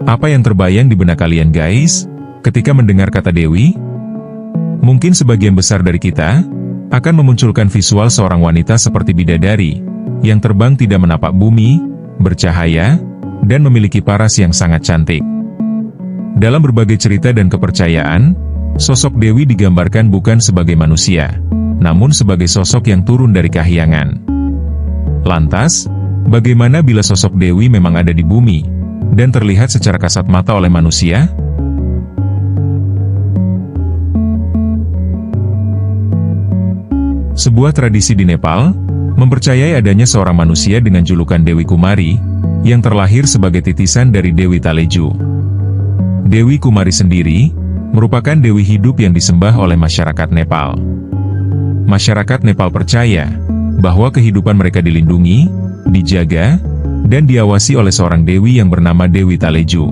Apa yang terbayang di benak kalian guys, ketika mendengar kata Dewi? Mungkin sebagian besar dari kita akan memunculkan visual seorang wanita seperti bidadari, yang terbang tidak menapak bumi, bercahaya, dan memiliki paras yang sangat cantik. Dalam berbagai cerita dan kepercayaan, sosok Dewi digambarkan bukan sebagai manusia, namun sebagai sosok yang turun dari kahyangan. Lantas, bagaimana bila sosok Dewi memang ada di bumi, dan terlihat secara kasat mata oleh manusia? Sebuah tradisi di Nepal mempercayai adanya seorang manusia dengan julukan Dewi Kumari, yang terlahir sebagai titisan dari Dewi Taleju. Dewi Kumari sendiri merupakan dewi hidup yang disembah oleh masyarakat Nepal. Masyarakat Nepal percaya bahwa kehidupan mereka dilindungi, dijaga, dan diawasi oleh seorang dewi yang bernama Dewi Taleju.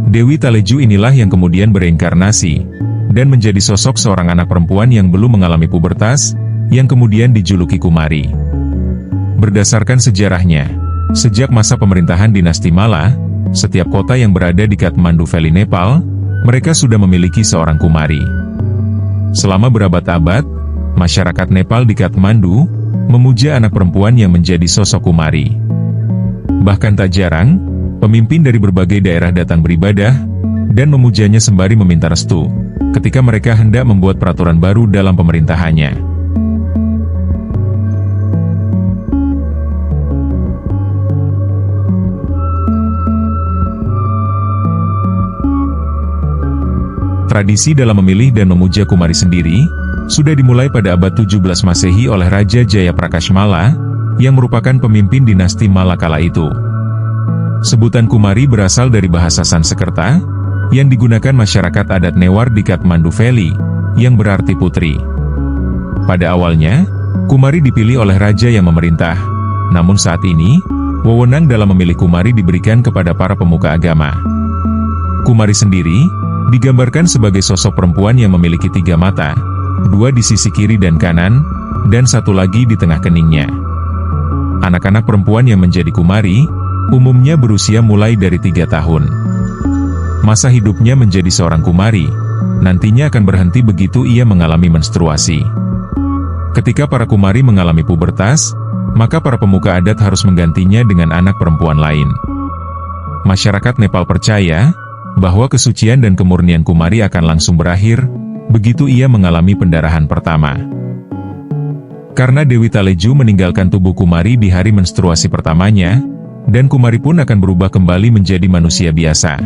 Dewi Taleju inilah yang kemudian bereinkarnasi dan menjadi sosok seorang anak perempuan yang belum mengalami pubertas, yang kemudian dijuluki Kumari. Berdasarkan sejarahnya, sejak masa pemerintahan dinasti Malla, setiap kota yang berada di Kathmandu Valley, Nepal, mereka sudah memiliki seorang Kumari. Selama berabad-abad, masyarakat Nepal di Kathmandu memuja anak perempuan yang menjadi sosok Kumari. Bahkan tak jarang, pemimpin dari berbagai daerah datang beribadah dan memujanya sembari meminta restu ketika mereka hendak membuat peraturan baru dalam pemerintahannya. Tradisi dalam memilih dan memuja Kumari sendiri sudah dimulai pada abad 17 Masehi oleh Raja Jayaprakasa Malla, yang merupakan pemimpin dinasti Malla kala itu. Sebutan Kumari berasal dari bahasa Sanskerta, yang digunakan masyarakat adat Newar di Kathmandu Valley, yang berarti putri. Pada awalnya, Kumari dipilih oleh raja yang memerintah, namun saat ini, wewenang dalam memilih Kumari diberikan kepada para pemuka agama. Kumari sendiri digambarkan sebagai sosok perempuan yang memiliki 3 mata, 2 di sisi kiri dan kanan, dan 1 lagi di tengah keningnya. Anak-anak perempuan yang menjadi Kumari umumnya berusia mulai dari 3 tahun. Masa hidupnya menjadi seorang Kumari nantinya akan berhenti begitu ia mengalami menstruasi. Ketika para Kumari mengalami pubertas, maka para pemuka adat harus menggantinya dengan anak perempuan lain. Masyarakat Nepal percaya bahwa kesucian dan kemurnian Kumari akan langsung berakhir begitu ia mengalami pendarahan pertama. Karena Dewi Taleju meninggalkan tubuh Kumari di hari menstruasi pertamanya, dan Kumari pun akan berubah kembali menjadi manusia biasa.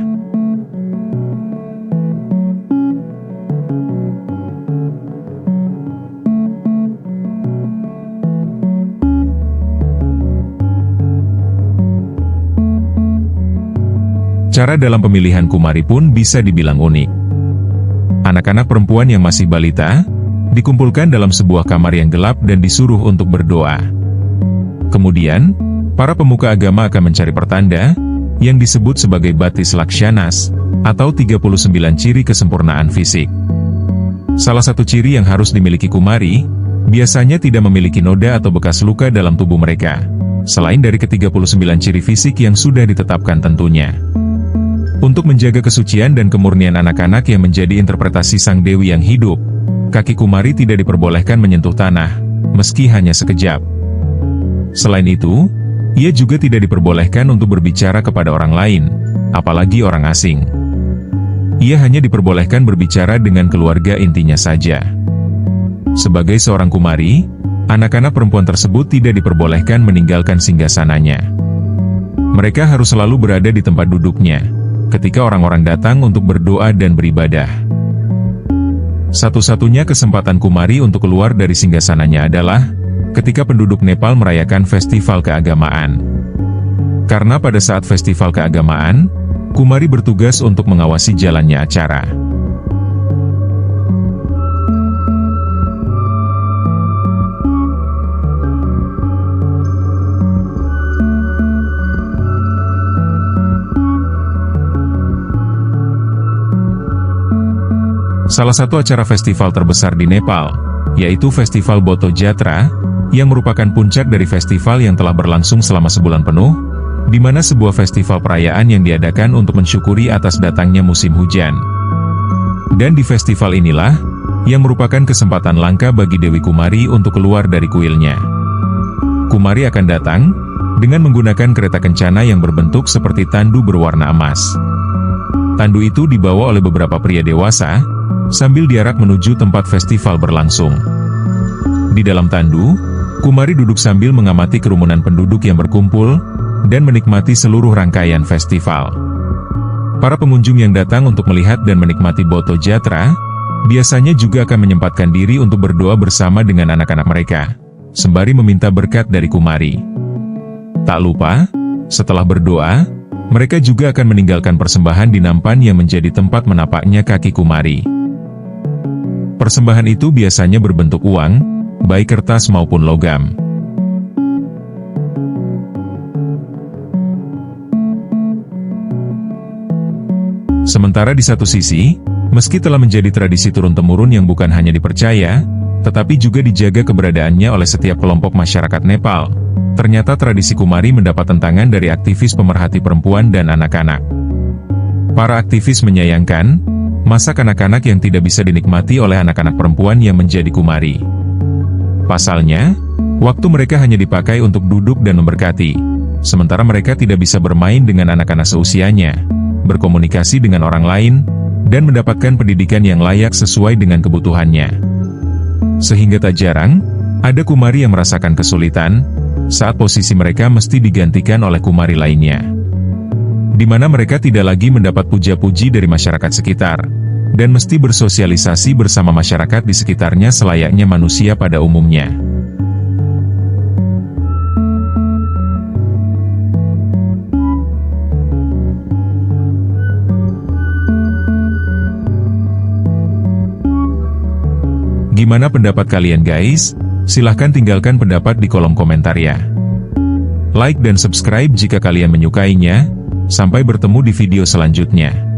Cara dalam pemilihan Kumari pun bisa dibilang unik. Anak-anak perempuan yang masih balita dikumpulkan dalam sebuah kamar yang gelap dan disuruh untuk berdoa. Kemudian, para pemuka agama akan mencari pertanda yang disebut sebagai batis lakshanas, atau 39 ciri kesempurnaan fisik. Salah satu ciri yang harus dimiliki Kumari biasanya tidak memiliki noda atau bekas luka dalam tubuh mereka, selain dari ke-39 ciri fisik yang sudah ditetapkan tentunya. Untuk menjaga kesucian dan kemurnian anak-anak yang menjadi interpretasi sang dewi yang hidup, kaki Kumari tidak diperbolehkan menyentuh tanah, meski hanya sekejap. Selain itu, ia juga tidak diperbolehkan untuk berbicara kepada orang lain, apalagi orang asing. Ia hanya diperbolehkan berbicara dengan keluarga intinya saja. Sebagai seorang Kumari, anak-anak perempuan tersebut tidak diperbolehkan meninggalkan singgasananya. Mereka harus selalu berada di tempat duduknya ketika orang-orang datang untuk berdoa dan beribadah. Satu-satunya kesempatan Kumari untuk keluar dari singgasananya adalah ketika penduduk Nepal merayakan festival keagamaan. Karena pada saat festival keagamaan, Kumari bertugas untuk mengawasi jalannya acara. Salah satu acara festival terbesar di Nepal, yaitu Festival Boto Jatra, yang merupakan puncak dari festival yang telah berlangsung selama sebulan penuh, di mana sebuah festival perayaan yang diadakan untuk mensyukuri atas datangnya musim hujan. Dan di festival inilah, yang merupakan kesempatan langka bagi Dewi Kumari untuk keluar dari kuilnya. Kumari akan datang, dengan menggunakan kereta kencana yang berbentuk seperti tandu berwarna emas. Tandu itu dibawa oleh beberapa pria dewasa, sambil diarak menuju tempat festival berlangsung. Di dalam tandu, Kumari duduk sambil mengamati kerumunan penduduk yang berkumpul, dan menikmati seluruh rangkaian festival. Para pengunjung yang datang untuk melihat dan menikmati Boto Jatra, biasanya juga akan menyempatkan diri untuk berdoa bersama dengan anak-anak mereka, sembari meminta berkat dari Kumari. Tak lupa, setelah berdoa, mereka juga akan meninggalkan persembahan di nampan yang menjadi tempat menapaknya kaki Kumari. Persembahan itu biasanya berbentuk uang, baik kertas maupun logam. Sementara di satu sisi, meski telah menjadi tradisi turun-temurun yang bukan hanya dipercaya, tetapi juga dijaga keberadaannya oleh setiap kelompok masyarakat Nepal, ternyata tradisi Kumari mendapat tentangan dari aktivis pemerhati perempuan dan anak-anak. Para aktivis menyayangkan, masa kanak-kanak yang tidak bisa dinikmati oleh anak-anak perempuan yang menjadi Kumari. Pasalnya, waktu mereka hanya dipakai untuk duduk dan memberkati, sementara mereka tidak bisa bermain dengan anak-anak seusianya, berkomunikasi dengan orang lain, dan mendapatkan pendidikan yang layak sesuai dengan kebutuhannya. Sehingga tak jarang, ada Kumari yang merasakan kesulitan, saat posisi mereka mesti digantikan oleh Kumari lainnya. Di mana mereka tidak lagi mendapat puja-puji dari masyarakat sekitar, dan mesti bersosialisasi bersama masyarakat di sekitarnya selayaknya manusia pada umumnya. Gimana pendapat kalian guys? Silahkan tinggalkan pendapat di kolom komentar ya. Like dan subscribe jika kalian menyukainya. Sampai bertemu di video selanjutnya.